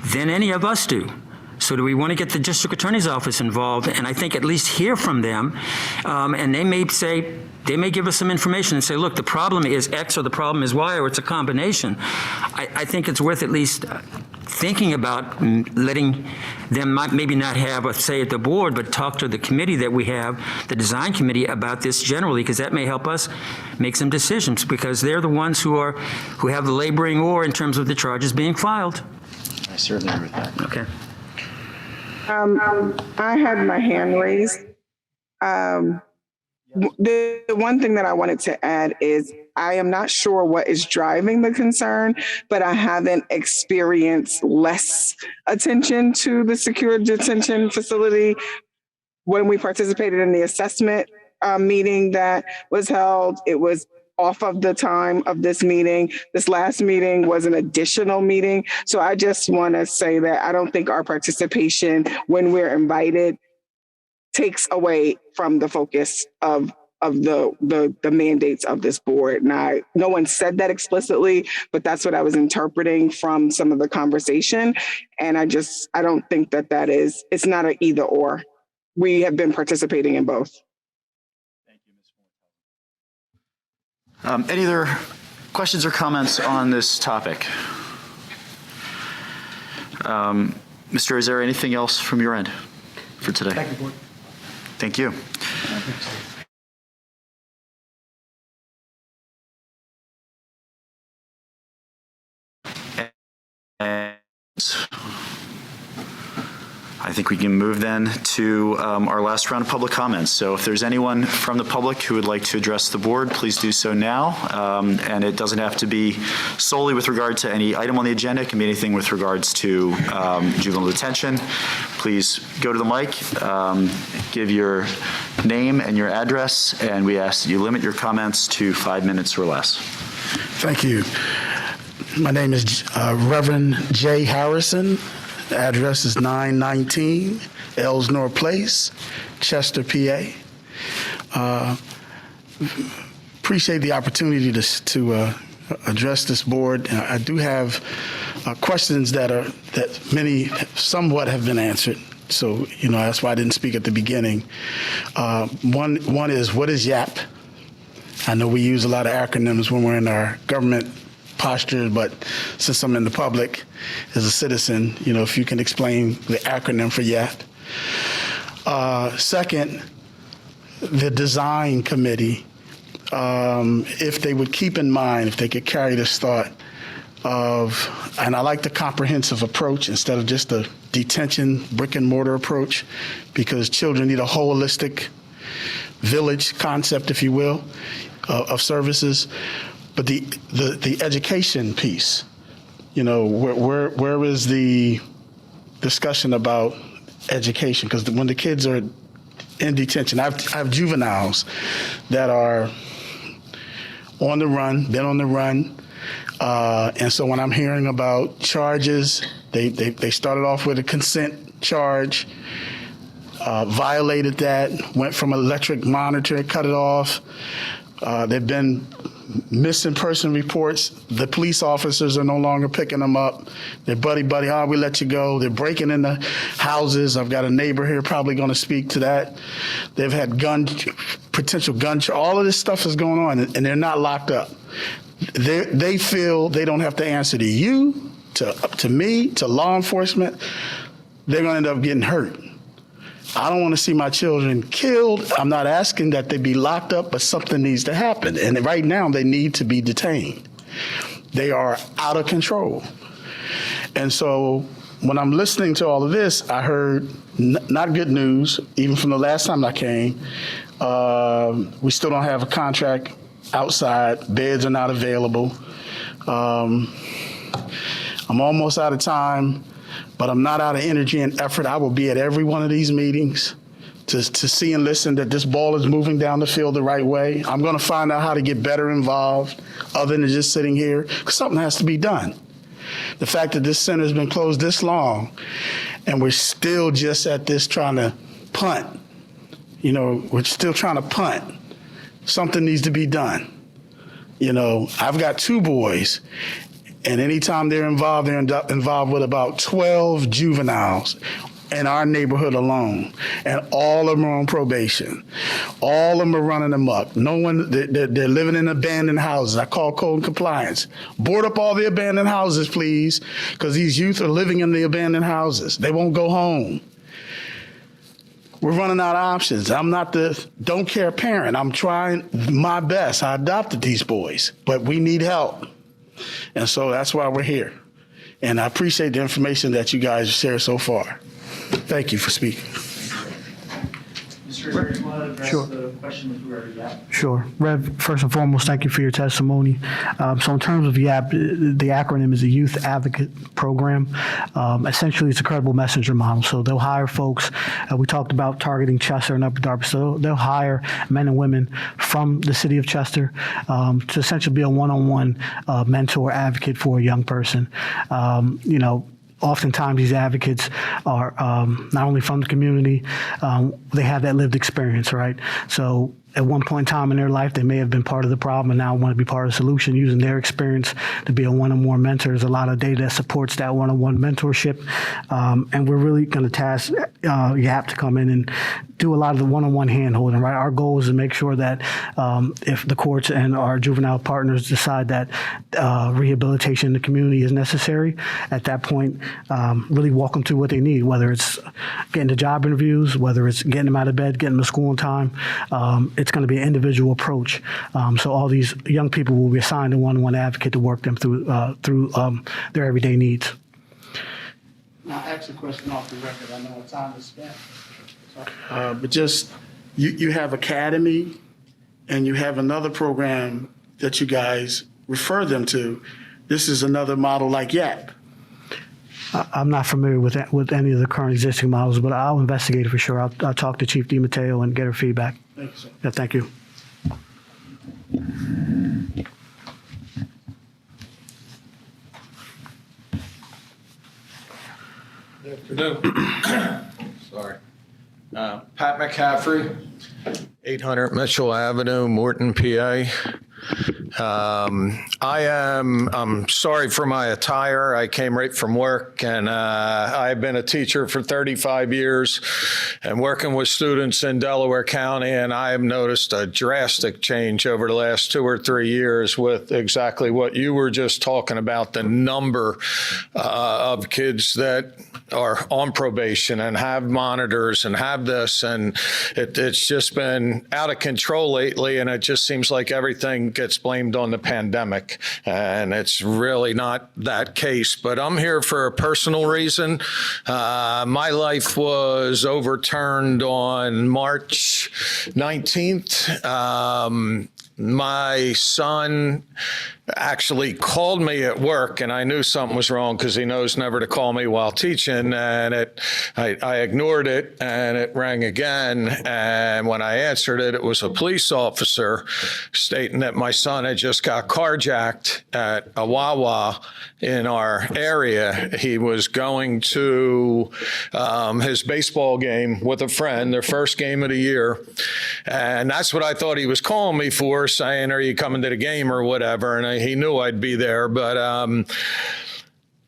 than any of us do. So do we want to get the district attorney's office involved, and I think at least hear from them, and they may give us some information and say, look, the problem is X or the problem is Y, or it's a combination. I think it's worth at least thinking about letting them maybe not have a say at the board, but talk to the committee that we have, the design committee, about this generally, because that may help us make some decisions, because they're the ones who have the laboring oar in terms of the charges being filed. I certainly agree with that. Okay. I had my hand raised. The one thing that I wanted to add is I am not sure what is driving the concern, but I haven't experienced less attention to the secure detention facility. When we participated in the assessment meeting that was held, it was off of the time of this meeting. This last meeting was an additional meeting. So I just want to say that I don't think our participation when we're invited takes away from the focus of the mandates of this board. Now, no one said that explicitly, but that's what I was interpreting from some of the conversation. And I don't think that it's not an either or. We have been participating in both. Any other questions or comments on this topic? Mr. Is there anything else from your end for today? Thank you, Board. Thank you. And I think we can move then to our last round of public comments. So if there's anyone from the public who would like to address the board, please do so now. And it doesn't have to be solely with regard to any item on the agenda. It can be anything with regards to juvenile detention. Please go to the mic, give your name and your address, and we ask that you limit your comments to 5 minutes or less. Thank you. My name is Reverend Jay Harrison. The address is 919 Elsnore Place, Chester, PA. appreciate the opportunity to address this board. I do have questions that many somewhat have been answered. So, that's why I didn't speak at the beginning. One is, what is YAP? I know we use a lot of acronyms when we're in our government posture, but since I'm in the public as a citizen, if you can explain the acronym for YAP. Second, the design committee, if they would keep in mind, if they could carry this thought of, and I like the comprehensive approach instead of just the detention brick and mortar approach, because children need a holistic village concept, if you will, of services. But the education piece, where is the discussion about education? Because when the kids are in detention, I have juveniles that are on the run, been on the run. And so when I'm hearing about charges, they started off with a consent charge, violated that, went from electric monitor, cut it off. They've been missing person reports. The police officers are no longer picking them up. They're buddy, we let you go. They're breaking into houses. I've got a neighbor here probably going to speak to that. They've had potential gun, all of this stuff is going on, and they're not locked up. They feel they don't have to answer to you, to me, to law enforcement. They're going to end up getting hurt. I don't want to see my children killed. I'm not asking that they be locked up, but something needs to happen. And right now, they need to be detained. They are out of control. And so when I'm listening to all of this, I heard not good news, even from the last time I came. We still don't have a contract outside. Beds are not available. I'm almost out of time. But I'm not out of energy and effort. I will be at every one of these meetings to see and listen that this ball is moving down the field the right way. I'm going to find out how to get better involved other than just sitting here, because something has to be done. The fact that this center has been closed this long and we're still just at this trying to punt, we're still trying to punt. Something needs to be done. I've got 2 boys. And anytime they're involved with about 12 juveniles in our neighborhood alone. And all of them are on probation. All of them are running amok. No one, they're living in abandoned houses. I call code and compliance. Board up all the abandoned houses, please, because these youth are living in the abandoned houses. They won't go home. We're running out of options. I'm not the don't care parent. I'm trying my best. I adopted these boys, but we need help. And so that's why we're here. And I appreciate the information that you guys shared so far. Thank you for speaking. Mr. Harris, you want to address Sure. the question that you already asked? Sure. Rev, first and foremost, thank you for your testimony. So in terms of YAP, the acronym is a Youth Advocate Program. Essentially, it's a credible messenger model. So they'll hire folks. We talked about targeting Chester and Upper Darby. So they'll hire men and women from the city of Chester to essentially be a one-on-one mentor advocate for a young person. Oftentimes these advocates are not only from the community, they have that lived experience, right? So at one point in time in their life, they may have been part of the problem and now want to be part of the solution, using their experience to be a one-on-one mentor. There's a lot of data that supports that one-on-one mentorship. And we're really going to task YAP to come in and do a lot of the one-on-one hand-holding, right? Our goal is to make sure that if the courts and our juvenile partners decide that rehabilitation in the community is necessary, at that point, really walk them through what they need, whether it's getting to job interviews, whether it's getting them out of bed, getting them to school on time. It's going to be an individual approach. So all these young people will be assigned a one-on-one advocate to work them through their everyday needs. Now, ask a question off the record. I know time is spent. But just, you have Academy and you have another program that you guys refer them to. This is another model like YAP. I'm not familiar with any of the current existing models, but I'll investigate it for sure. I'll talk to Chief DiMatteo and get her feedback. Thank you, sir. Yeah, thank you. Good afternoon. Sorry. Pat McCaffrey, 800 Mitchell Avenue, Morton, PA. I'm sorry for my attire. I came right from work, and I've been a teacher for 35 years and working with students in Delaware County, and I have noticed a drastic change over the last 2 or 3 years with exactly what you were just talking about, the number of kids that are on probation and have monitors and have this, and it's just been out of control lately, and it just seems like everything gets blamed on the pandemic, and it's really not that case. But I'm here for a personal reason. My life was overturned on March 19th. My son actually called me at work, and I knew something was wrong because he knows never to call me while teaching, and I ignored it, and it rang again, and when I answered it, it was a police officer stating that my son had just got carjacked at a Wawa in our area. He was going to his baseball game with a friend, their first game of the year, and that's what I thought he was calling me for, saying, are you coming to the game or whatever, and he knew I'd be there, but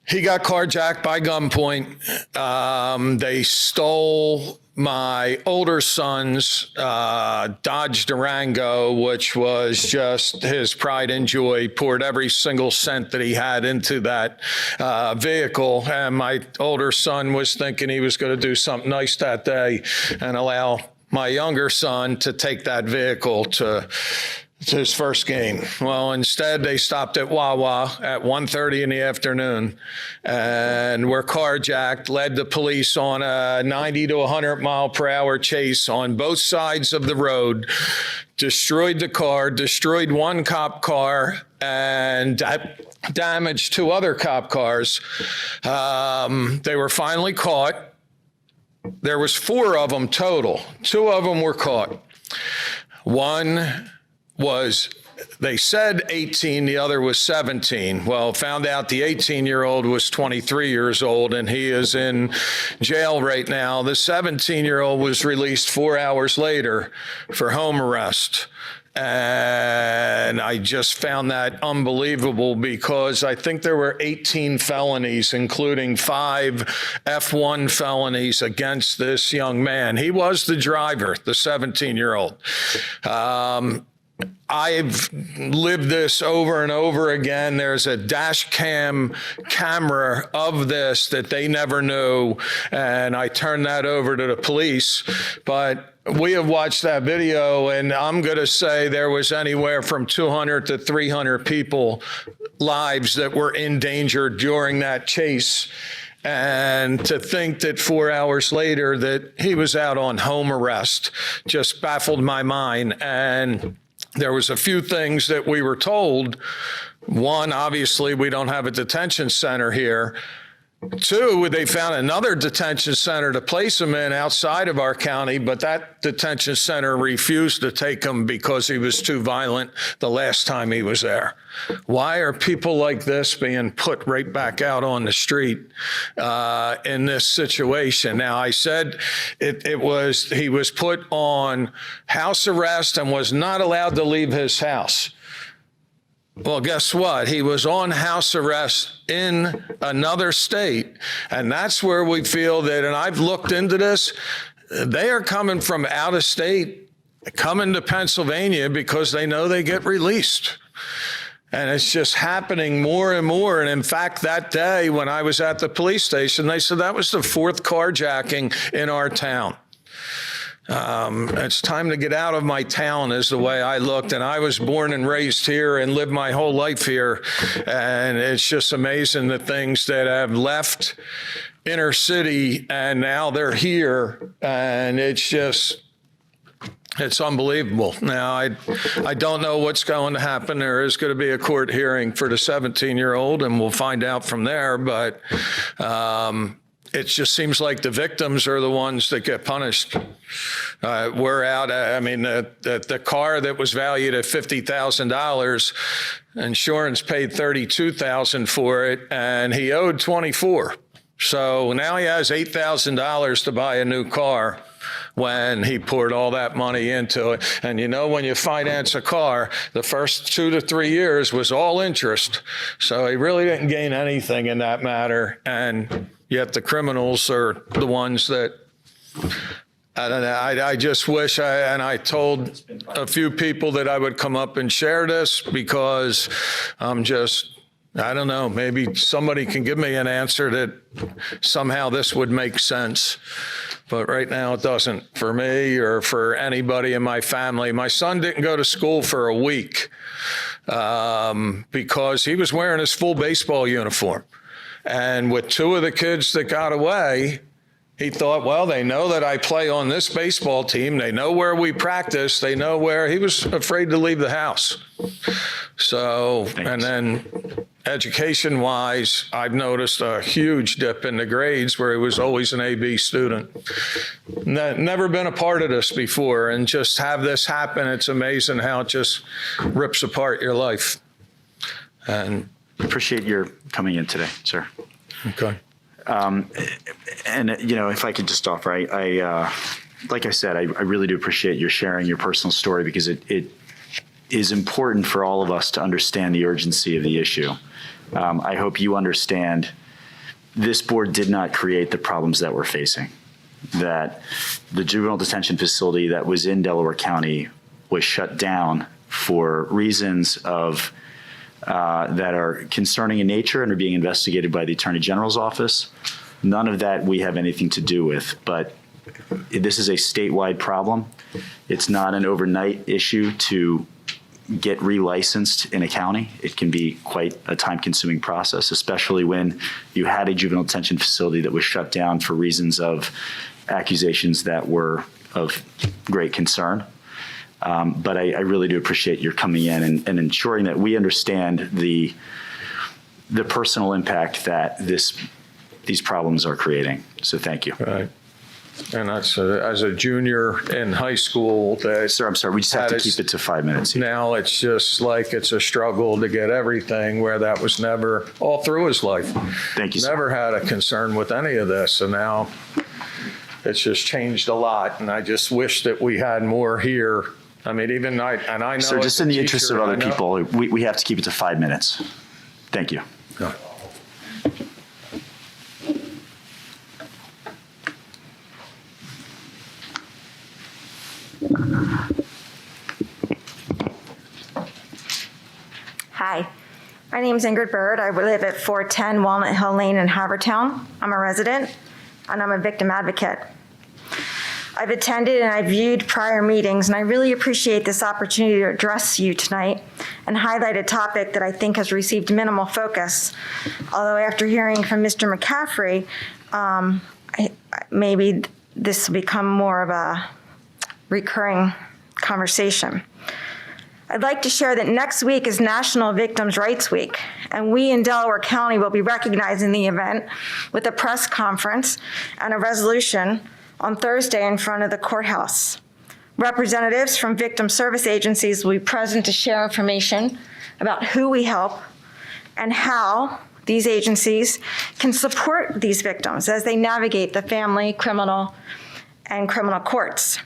he got carjacked by gunpoint. They stole my older son's Dodge Durango, which was just his pride and joy, poured every single cent that he had into that vehicle. And my older son was thinking he was going to do something nice that day and allow my younger son to take that vehicle to his first game. Well, instead, they stopped at Wawa at 1:30 in the afternoon and were carjacked, led the police on a 90 to 100 mile per hour chase on both sides of the road, destroyed the car, destroyed one cop car, and damaged 2 other cop cars. They were finally caught. There was 4 of them total. 2 of them were caught. One was, they said 18, the other was 17. Well, found out the 18-year-old was 23 years old, and he is in jail right now. The 17-year-old was released 4 hours later for home arrest. And I just found that unbelievable because I think there were 18 felonies, including 5 F1 felonies against this young man. He was the driver, the 17-year-old. I've lived this over and over again. There's a dash cam camera of this that they never knew, and I turned that over to the police. But we have watched that video, and I'm going to say there was anywhere from 200 to 300 people, lives that were in danger during that chase. And to think that 4 hours later that he was out on home arrest just baffled my mind. And there was a few things that we were told. One, obviously, we don't have a detention center here. 2, they found another detention center to place him in outside of our county, but that detention center refused to take him because he was too violent the last time he was there. Why are people like this being put right back out on the street in this situation? Now, I said he was put on house arrest and was not allowed to leave his house. Well, guess what? He was on house arrest in another state, and that's where we feel that, and I've looked into this, they are coming from out of state, coming to Pennsylvania because they know they get released. And it's just happening more and more. And in fact, that day when I was at the police station, they said that was the 4th carjacking in our town. It's time to get out of my town is the way I looked. And I was born and raised here and lived my whole life here. And it's just amazing the things that have left inner city and now they're here. And it's unbelievable. Now, I don't know what's going to happen. There is going to be a court hearing for the 17-year-old, and we'll find out from there. But it just seems like the victims are the ones that get punished. We're out. I mean, the car that was valued at $50,000, insurance paid $32,000 for it, and he owed $24,000. So now he has $8,000 to buy a new car. when he poured all that money into it. And you know, when you finance a car, the first 2 to 3 years was all interest. So he really didn't gain anything in that matter. And yet the criminals are the ones that, I don't know, I just wish I told a few people that I would come up and share this, because I'm just, I don't know, maybe somebody can give me an answer that somehow this would make sense. But right now it doesn't for me or for anybody in my family. My son didn't go to school for a week because he was wearing his full baseball uniform. And with 2 of the kids that got away, he thought, well, they know that I play on this baseball team. They know where we practice. They know where. He was afraid to leave the house. So, and then education-wise, I've noticed a huge dip in the grades where he was always an AB student. Never been a part of this before, and just have this happen, it's amazing how it just rips apart your life. And Appreciate your coming in today, sir. Okay. And, you know, if I could just offer, like I said, I really do appreciate your sharing your personal story, because it is important for all of us to understand the urgency of the issue. I hope you understand this board did not create the problems that we're facing, that the juvenile detention facility that was in Delaware County was shut down for reasons of that are concerning in nature and are being investigated by the Attorney General's office. None of that we have anything to do with, but this is a statewide problem. It's not an overnight issue to get relicensed in a county. It can be quite a time-consuming process, especially when you had a juvenile detention facility that was shut down for reasons of accusations that were of great concern. But I really do appreciate your coming in and ensuring that we understand the personal impact that these problems are creating. So thank you. Right. And that's as a junior in high school. Sir, I'm sorry. We just have to keep it to 5 minutes. Now it's just like it's a struggle to get everything, where that was never all through his life. Thank you, sir. Never had a concern with any of this. And now it's just changed a lot. And I just wish that we had more here. I mean, even I know. Sir, just in the interest of other people, we have to keep it to 5 minutes. Thank you. No. Hi, my name is Ingrid Byrd. I live at 410 Walnut Hill Lane in Havertown. I'm a resident, and I'm a victim advocate. I've attended and I've viewed prior meetings, and I really appreciate this opportunity to address you tonight and highlight a topic that I think has received minimal focus. Although after hearing from Mr. McCaffrey, maybe this will become more of a recurring conversation. I'd like to share that next week is National Victims' Rights Week, and we in Delaware County will be recognizing the event with a press conference and a resolution on Thursday in front of the courthouse. Representatives from victim service agencies will be present to share information about who we help and how these agencies can support these victims as they navigate the family, criminal, and criminal courts.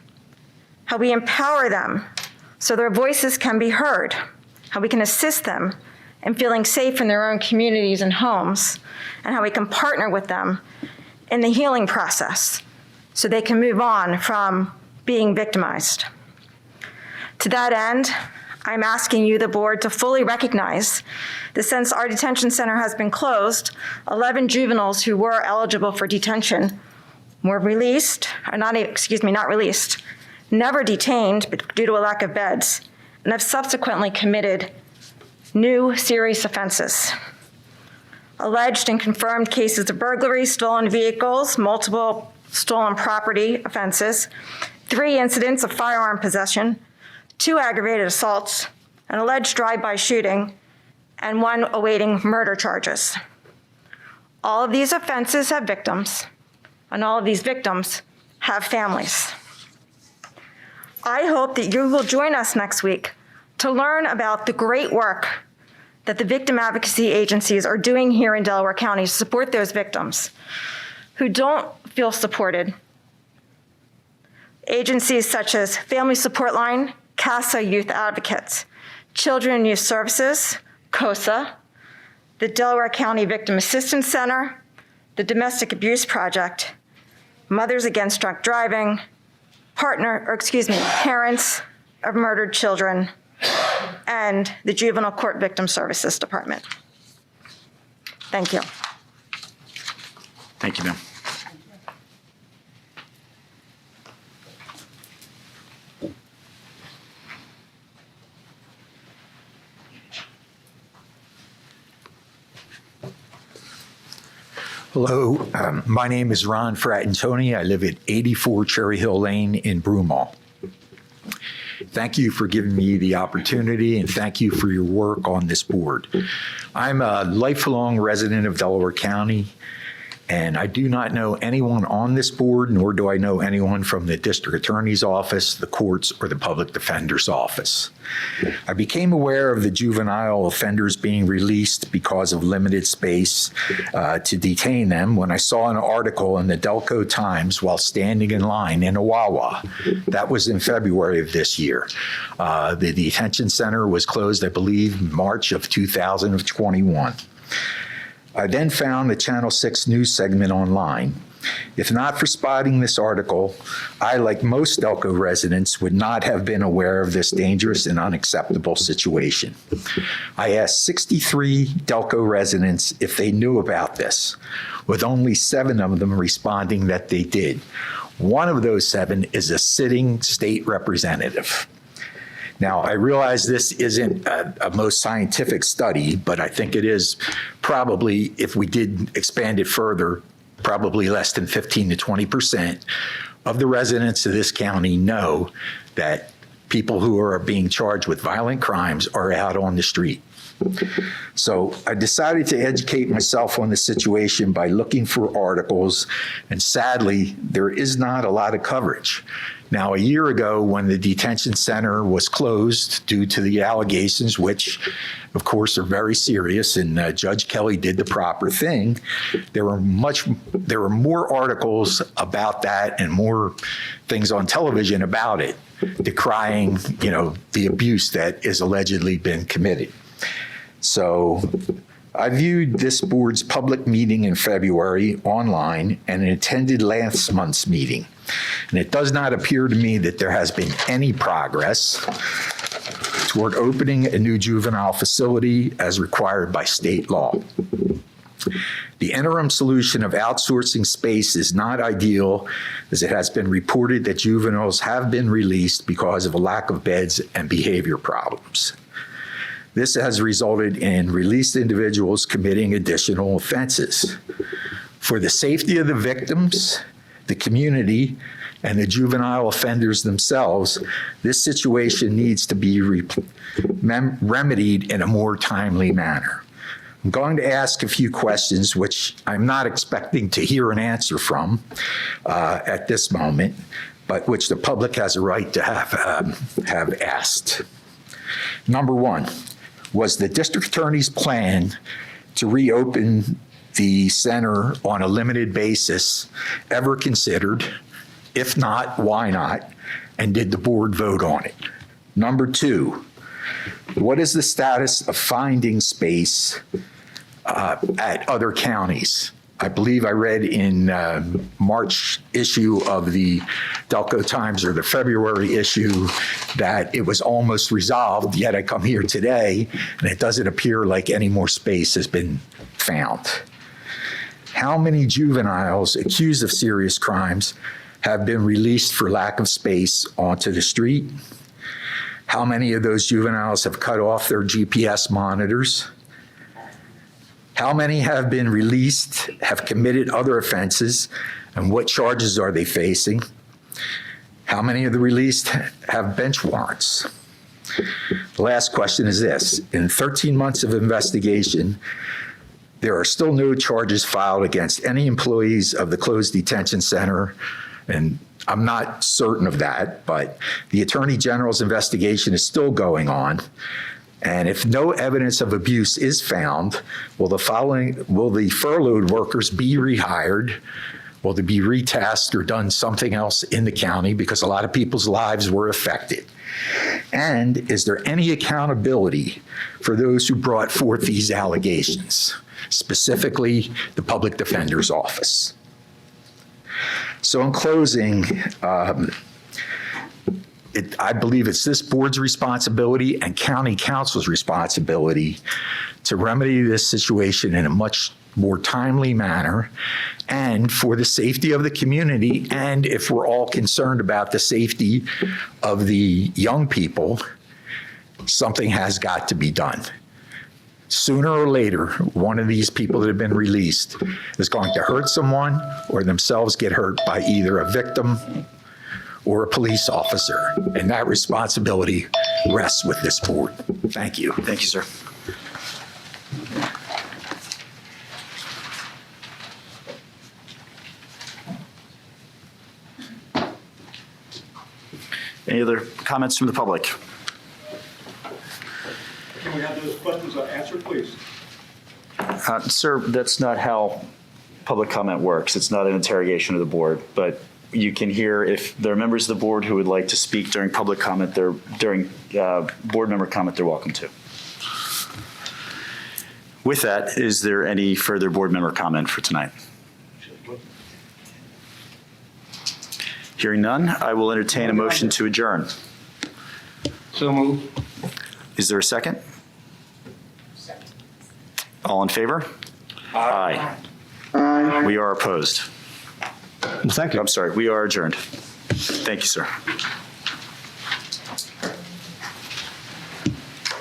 How we empower them so their voices can be heard, how we can assist them in feeling safe in their own communities and homes, and how we can partner with them in the healing process so they can move on from being victimized. To that end, I'm asking you, the board, to fully recognize that since our detention center has been closed, 11 juveniles who were eligible for detention were released, or not released, never detained but due to a lack of beds, and have subsequently committed new serious offenses. Alleged and confirmed cases of burglary, stolen vehicles, multiple stolen property offenses, 3 incidents of firearm possession, 2 aggravated assaults, an alleged drive-by shooting, and 1 awaiting murder charges. All of these offenses have victims, and all of these victims have families. I hope that you will join us next week to learn about the great work that the victim advocacy agencies are doing here in Delaware County to support those victims who don't feel supported, Agencies such as Family Support Line, CASA Youth Advocates, Children and Youth Services, COSA, the Delaware County Victim Assistance Center, the Domestic Abuse Project, Mothers Against Drunk Driving, parents of murdered children, and the Juvenile Court Victim Services Department. Thank you. Thank you, ma'am. Hello, my name is Ron Frattantoni. I live at 84 Cherry Hill Lane in Broomall. Thank you for giving me the opportunity, and thank you for your work on this board. I'm a lifelong resident of Delaware County, and I do not know anyone on this board, nor do I know anyone from the district attorney's office, the courts, or the public defender's office. I became aware of the juvenile offenders being released because of limited space to detain them when I saw an article in the Delco Times while standing in line in a Wawa. That was in February of this year. The detention center was closed, I believe, March of 2021. I then found the Channel 6 news segment online. If not for spotting this article, I, like most Delco residents, would not have been aware of this dangerous and unacceptable situation. I asked 63 Delco residents if they knew about this, with only 7 of them responding that they did. One of those 7 is a sitting state representative. Now, I realize this isn't a most scientific study, but I think it is probably, if we did expand it further, probably less than 15 to 20% of the residents of this county know that people who are being charged with violent crimes are out on the street. So I decided to educate myself on the situation by looking for articles, and sadly, there is not a lot of coverage. Now, a year ago, when the detention center was closed due to the allegations, which of course are very serious, and Judge Kelly did the proper thing, there were more articles about that and more things on television about it, decrying, the abuse that is allegedly been committed. So I viewed this board's public meeting in February online and attended last month's meeting. And it does not appear to me that there has been any progress toward opening a new juvenile facility as required by state law. The interim solution of outsourcing space is not ideal, as it has been reported that juveniles have been released because of a lack of beds and behavior problems. This has resulted in released individuals committing additional offenses. For the safety of the victims, the community, and the juvenile offenders themselves, this situation needs to be remedied in a more timely manner. I'm going to ask a few questions, which I'm not expecting to hear an answer from at this moment, but which the public has a right to have asked. Number 1, was the district attorney's plan to reopen the center on a limited basis ever considered? If not, why not? And did the board vote on it? Number 2, what is the status of finding space at other counties? I believe I read in March issue of the Delco Times, or the February issue, that it was almost resolved, yet I come here today and it doesn't appear like any more space has been found. How many juveniles accused of serious crimes have been released for lack of space onto the street? How many of those juveniles have cut off their GPS monitors? How many have been released, have committed other offenses, and what charges are they facing? How many of the released have bench warrants? The last question is this: in 13 months of investigation, there are still no charges filed against any employees of the closed detention center, and I'm not certain of that, but the Attorney General's investigation is still going on. And if no evidence of abuse is found, will the furloughed workers be rehired? Will they be retasked or done something else in the county because a lot of people's lives were affected? And is there any accountability for those who brought forth these allegations, specifically the Public Defender's Office? So in closing, I believe it's this board's responsibility and county council's responsibility to remedy this situation in a much more timely manner and for the safety of the community. And if we're all concerned about the safety of the young people, something has got to be done. Sooner or later, one of these people that have been released is going to hurt someone or themselves get hurt by either a victim or a police officer. And that responsibility rests with this board. Thank you. Thank you, sir. Any other comments from the public? Can we have those questions answered, please? Sir, that's not how public comment works. It's not an interrogation of the board, but you can hear if there are members of the board who would like to speak during public comment, during board member comment, they're welcome to. With that, is there any further board member comment for tonight? Hearing none, I will entertain a motion to adjourn. So moved. Is there a second? Second. All in favor? Aye. Aye. We are opposed. Well, thank you. I'm sorry, we are adjourned. Thank you, sir.